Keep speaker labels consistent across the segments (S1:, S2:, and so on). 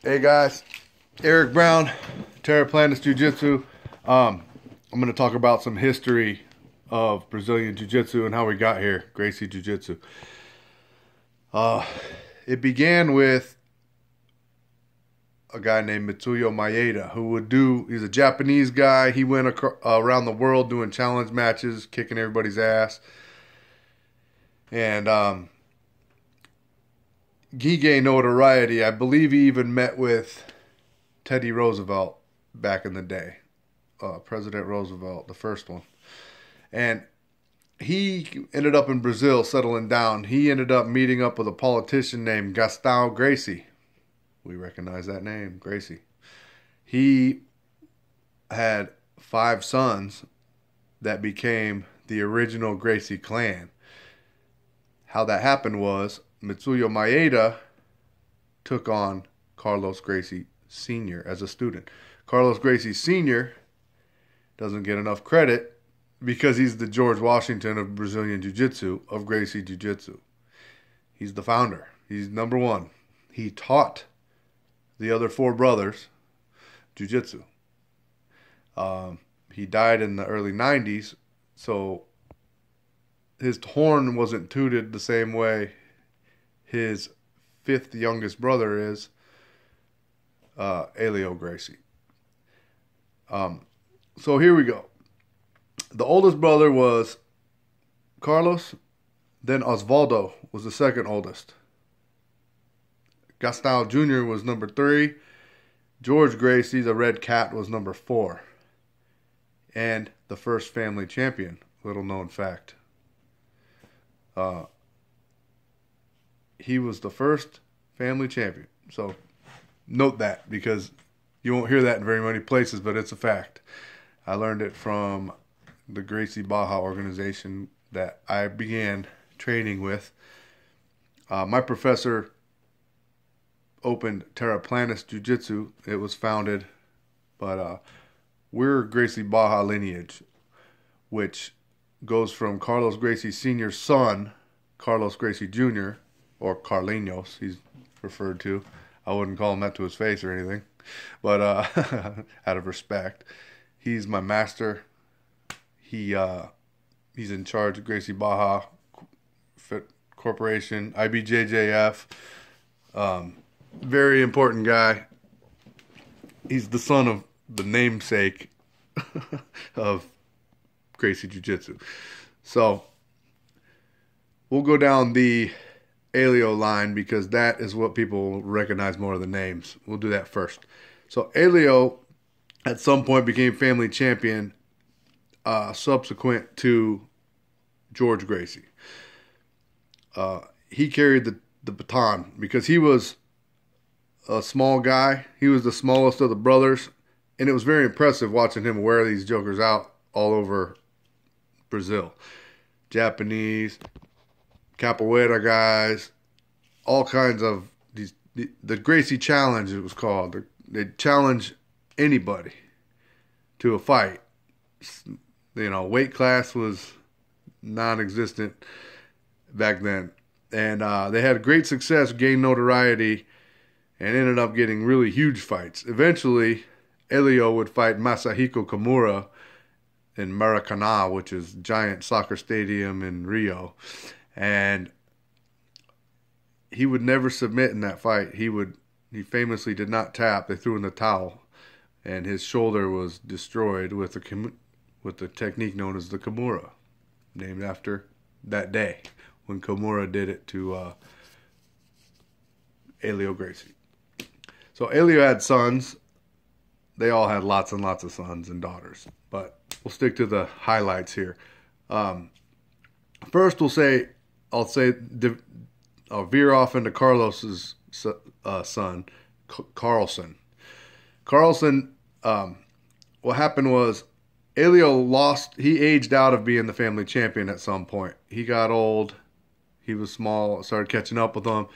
S1: Hey guys, Eric Brown, Terraplanist Jiu-Jitsu. I'm going to talk about some history of Brazilian Jiu-Jitsu and how we got here, Gracie Jiu-Jitsu. It began with a guy named Mitsuyo Maeda he's a Japanese guy. He went around the world doing challenge matches, kicking everybody's ass. And he gained notoriety. I believe he even met with Teddy Roosevelt back in the day. President Roosevelt, the first one. And he ended up in Brazil settling down. He ended up meeting up with a politician named Gracie. We recognize that name, Gracie. He had 5 sons that became the original Gracie clan. How that happened was Mitsuyo Maeda took on Carlos Gracie Sr. as a student. Carlos Gracie Sr. doesn't get enough credit because he's the George Washington of Brazilian Jiu-Jitsu, of Gracie Jiu-Jitsu. He's the founder. He's number one. He taught the other 4 brothers Jiu-Jitsu. He died in the early 90s, so his horn wasn't tooted the same way his 5th youngest brother is, Helio Gracie. So here we go. The oldest brother was Carlos, then Osvaldo was the second oldest. Gaston Jr. was number 3. George Gracie, the Red Cat, was number 4. And the first family champion, little known fact. He was the first family champion. So note that, because you won't hear that in very many places, but it's a fact. I learned it from the Gracie Baja organization that I began training with. My professor opened Terraplanist Jiu-Jitsu. It was founded, but we're Gracie Baja lineage, which goes from Carlos Gracie Sr.'s son, Carlos Gracie Jr., or Carlinhos, he's referred to. I wouldn't call him that to his face or anything, but out of respect. He's my master. He's in charge of Gracie Baja Corporation, IBJJF. Very important guy. He's the son of the namesake of Gracie Jiu-Jitsu. So we'll go down the Helio line because that is what people recognize more of the names. We'll do that first. So Helio at some point became family champion subsequent to George Gracie. He carried the baton because he was a small guy. He was the smallest of the brothers, and it was very impressive watching him wear these jokers out all over Brazil. Japanese, capoeira guys, all kinds of these. The Gracie Challenge, it was called. They'd challenge anybody to a fight. Weight class was non-existent back then. And they had great success, gained notoriety, and ended up getting really huge fights. Eventually, Helio would fight Masahiko Kimura in Maracanã, which is a giant soccer stadium in Rio. And he would never submit in that fight. He famously did not tap. They threw in the towel, and his shoulder was destroyed with the technique known as the Kimura, named after that day when Kimura did it to Helio Gracie. So Helio had sons. They all had lots and lots of sons and daughters, but we'll stick to the highlights here. First, I'll veer off into Carlos's son, Carlson. Carlson, what happened was Helio he aged out of being the family champion at some point. He got old. He was small, started catching up with them.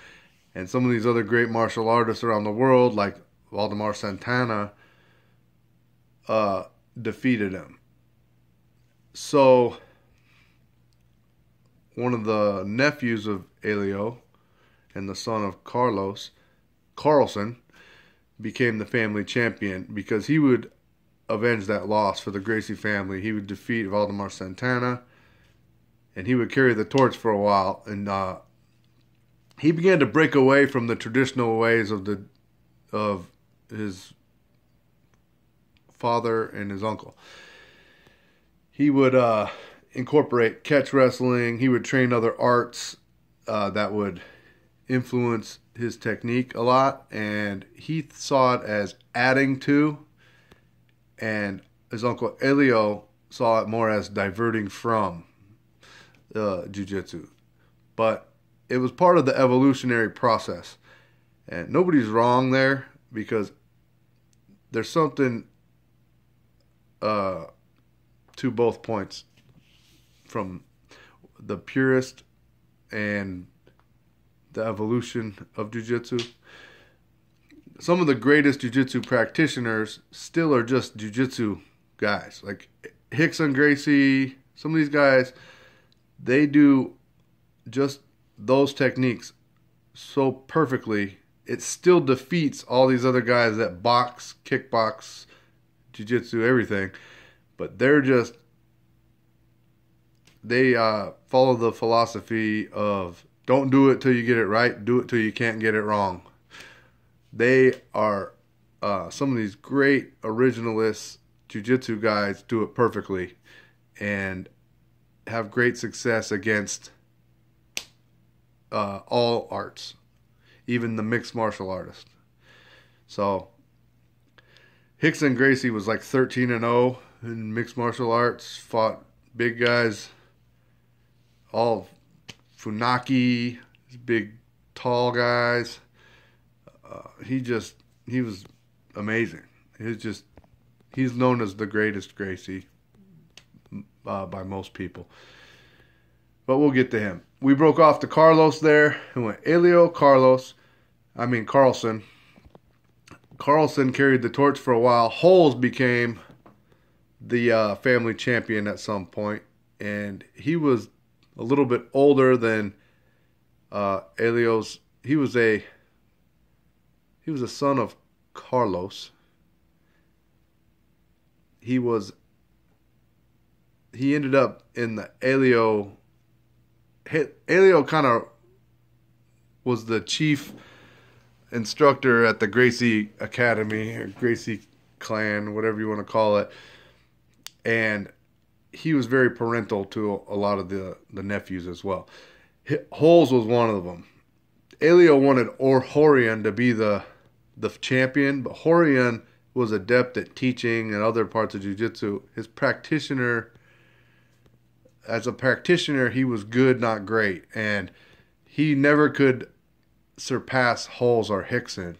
S1: And some of these other great martial artists around the world, like Valdemar Santana, defeated him. So one of the nephews of Helio and the son of Carlson became the family champion because he would avenge that loss for the Gracie family. He would defeat Valdemar Santana, and he would carry the torch for a while. And he began to break away from the traditional ways of his father and his uncle. He would incorporate catch wrestling. He would train other arts that would influence his technique a lot, and he saw it as adding to, and his uncle Elio saw it more as diverting from jiu-jitsu. But it was part of the evolutionary process, and nobody's wrong there, because there's something to both points, from the purist and the evolution of jiu-jitsu. Some of the greatest jiu-jitsu practitioners still are just jiu-jitsu guys. Like Rickson Gracie, some of these guys, they do just those techniques so perfectly, it still defeats all these other guys that box, kickbox, jiu-jitsu, everything. But they follow the philosophy of don't do it till you get it right, do it till you can't get it wrong. They are some of these great originalist jiu-jitsu guys do it perfectly and have great success against all arts, even the mixed martial artists. So Rickson Gracie was like 13-0 in mixed martial arts, fought big guys, all Funaki, big tall guys. He was amazing. He's known as the greatest Gracie by most people. But we'll get to him. We broke off to Carlos there and went Carlson. Carlson carried the torch for a while. Holes became the family champion at some point, and he was a little bit older than Elio's. He was a son of Carlos. He ended up in the Elio kind of was the chief instructor at the Gracie Academy, or Gracie clan, whatever you want to call it. And he was very parental to a lot of the nephews as well. Holes was one of them. Elio wanted Horian to be the champion, but Horian was adept at teaching and other parts of jiu-jitsu. As a practitioner, he was good, not great. And he never could surpass Holes or Rickson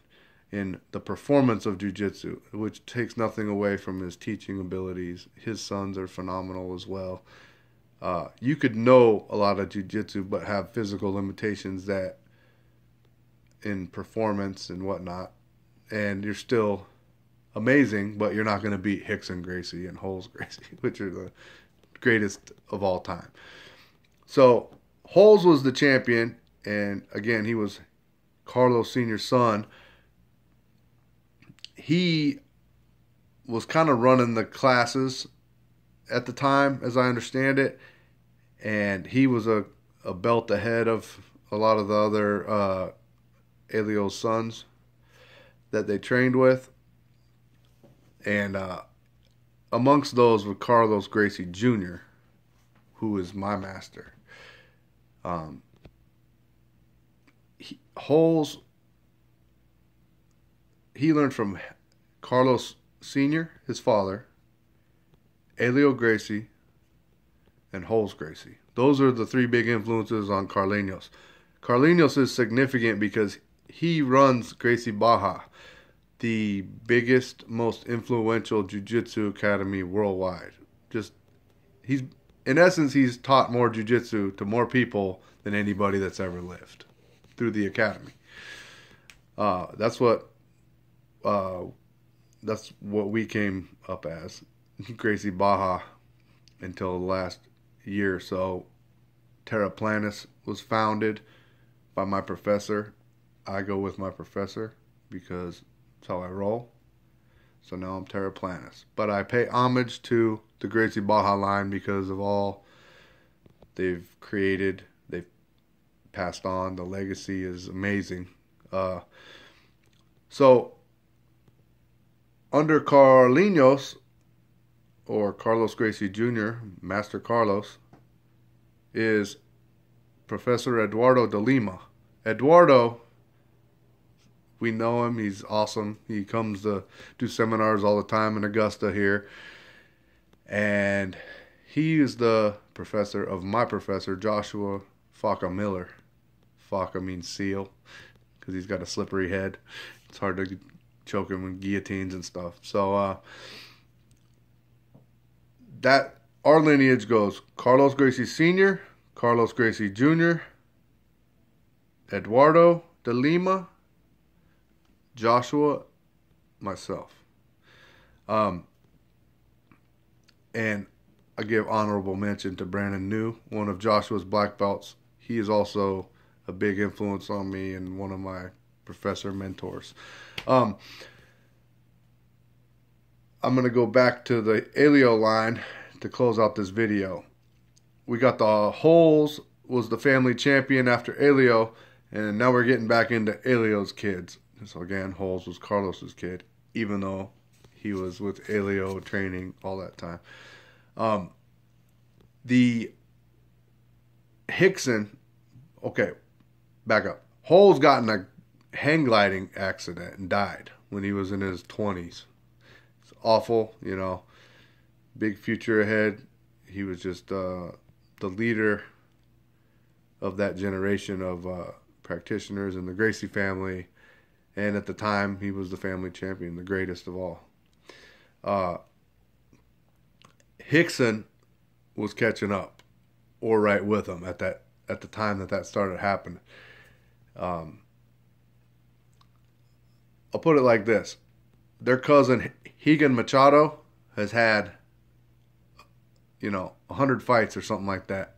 S1: in the performance of jiu-jitsu, which takes nothing away from his teaching abilities. His sons are phenomenal as well. You could know a lot of jiu-jitsu but have physical limitations that in performance and whatnot, and you're still amazing, but you're not going to beat Rickson Gracie and Holes Gracie, which are the greatest of all time. So Holes was the champion, and again, he was Carlos Sr.'s son. He was kind of running the classes at the time, as I understand it, and he was a belt ahead of a lot of the other Elio's sons that they trained with. And amongst those was Carlos Gracie Jr., who is my master. Holes, he learned from Carlos Sr., his father, Elio Gracie, and Holes Gracie. Those are the three big influences on Carliños. Carliños is significant because he runs Gracie Barra, the biggest, most influential jiu-jitsu academy worldwide. In essence, he's taught more jiu-jitsu to more people than anybody that's ever lived through the academy. That's what we came up as, Gracie Barra, until the last year or so. Terra Planus was founded by my professor. I go with my professor because That's how I roll. So now I'm Terraplanis. But I pay homage to the Gracie Baja line because of all they've created, they've passed on. The legacy is amazing. So under Carlinos, or Carlos Gracie Jr., Master Carlos, is Professor Eduardo de Lima. Eduardo, we know him. He's awesome. He comes to do seminars all the time in Augusta here. And he is the professor of my professor, Joshua Faca Miller. Faca means seal because he's got a slippery head. It's hard to choke him with guillotines and stuff. So that our lineage goes Carlos Gracie Sr., Carlos Gracie Jr., Eduardo de Lima, Joshua, myself. And I give honorable mention to Brandon New, one of Joshua's black belts. He is also a big influence on me and one of my professor mentors. I'm going to go back to the Elio line to close out this video. We got the Holes was the family champion after Elio, and now we're getting back into Elio's kids. So again, Holes was Carlos's kid, even though he was with Elio training all that time. The Hickson, okay, back up. Holes got in a hang gliding accident and died when he was in his 20s. It's awful, you know. Big future ahead. He was just the leader of that generation of practitioners in the Gracie family. And at the time, he was the family champion, the greatest of all. Hickson was catching up, or right with him at the time that started happening. I'll put it like this: their cousin Higan Machado has had, 100 fights or something like that.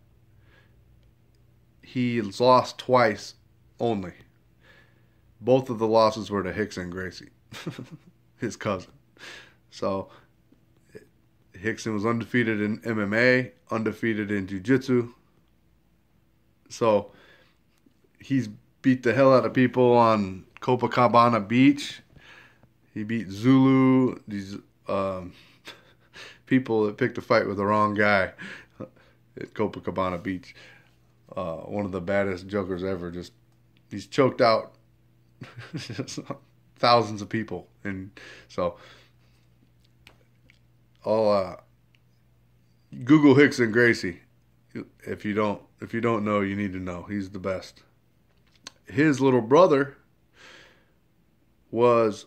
S1: He's lost twice only. Both of the losses were to Hickson Gracie, his cousin. So Hickson was undefeated in MMA, undefeated in jiu-jitsu. So he's beat the hell out of people on Copacabana Beach. He beat Zulu, these people that picked a fight with the wrong guy at Copacabana Beach. One of the baddest jokers ever. He's choked out thousands of people. And so I'll Google Hickson Gracie. If you don't know, you need to know. He's the best. His little brother was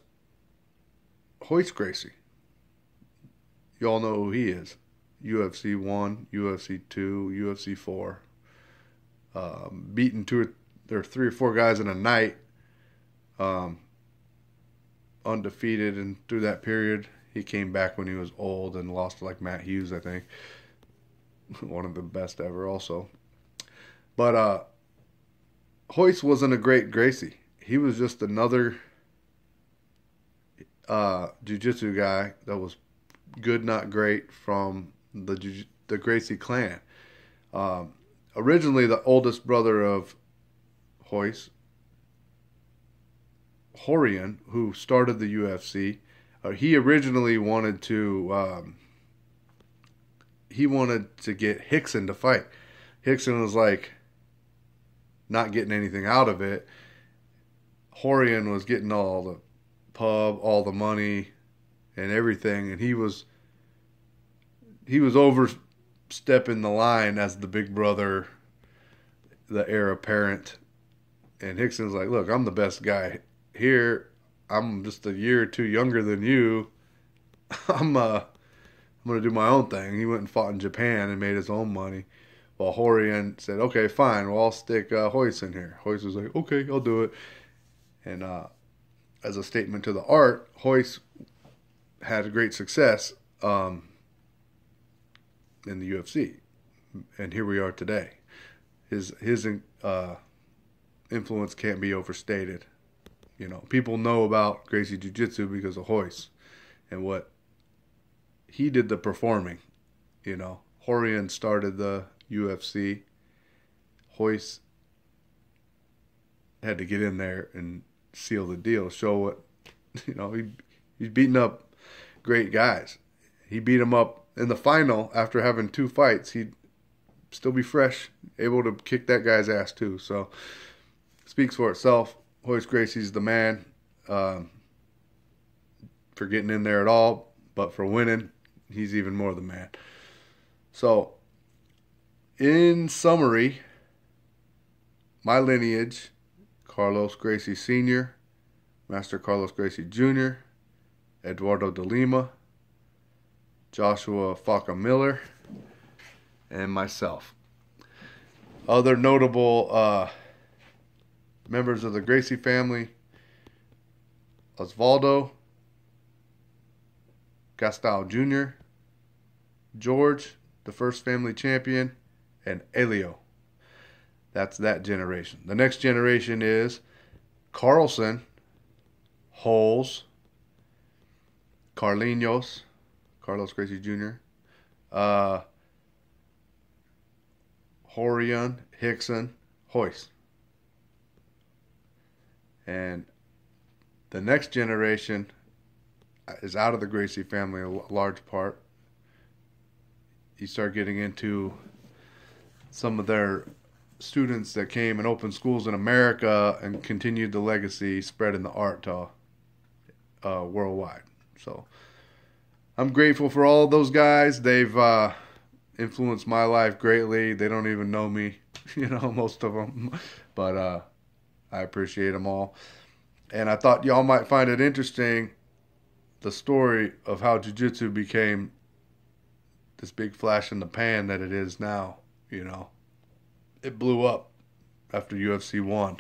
S1: Royce Gracie. You all know who he is. UFC 1, UFC 2, UFC 4. Beaten 3 or 4 guys in a night. Undefeated, and through that period, he came back when he was old and lost to like Matt Hughes, I think. One of the best ever also. But Royce wasn't a great Gracie. He was just another jiu-jitsu guy that was good, not great, from the Gracie clan. Originally, the oldest brother of Royce, Horian, who started the UFC, he originally wanted to get Hickson to fight. Hickson was like not getting anything out of it. Horian was getting all the pub, all the money, and everything, and he was overstepping the line as the big brother, the heir apparent. And Hickson's like, look, I'm the best guy here. I'm just a year or two younger than you. I'm going to do my own thing. He went and fought in Japan and made his own money. While Horian said, okay, fine, well, I'll stick Royce in here. Royce was like, okay, I'll do it. And as a statement to the art, Royce had a great success in the UFC. And here we are today. His influence can't be overstated. You know, people know about Gracie Jiu-Jitsu because of Royce and what he did the performing. You know, Horian started the UFC. Royce had to get in there and seal the deal, show what, you know, he's beating up great guys. He beat him up in the final after having 2 fights. He'd still be fresh, able to kick that guy's ass too. So, speaks for itself. Royce Gracie's the man for getting in there at all, but for winning, he's even more the man. So, in summary, my lineage: Carlos Gracie Sr., Master Carlos Gracie Jr., Eduardo de Lima, Joshua Faca Miller, and myself. Other notable members of the Gracie family: Osvaldo, Gastal Jr., George, the first family champion, and Elio. That's that generation. The next generation is Carlson, Holes, Carlinhos, Carlos Gracie Jr., Horian, Hickson, Royce. And the next generation is out of the Gracie family, a large part. You start getting into some of their students that came and opened schools in America and continued the legacy, spreading the art to worldwide. So I'm grateful for all of those guys. They've influenced my life greatly. They don't even know me, you know, most of them. But I appreciate them all. And I thought y'all might find it interesting, the story of how jiu-jitsu became this big flash in the pan that it is now, you know. It blew up after UFC 1.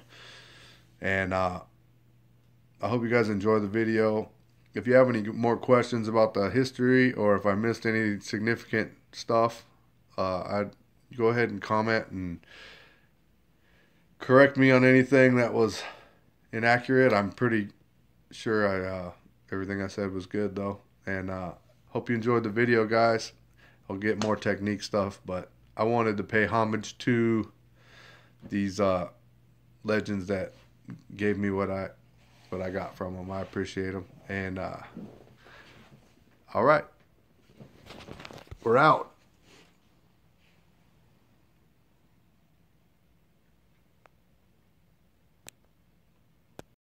S1: And I hope you guys enjoy the video. If you have any more questions about the history, or if I missed any significant stuff, I'd go ahead and comment and correct me on anything that was inaccurate. I'm pretty sure everything I said was good, though. And hope you enjoyed the video, guys. I'll get more technique stuff, but I wanted to pay homage to these legends that gave me what I got from them. I appreciate them. And all right, we're out.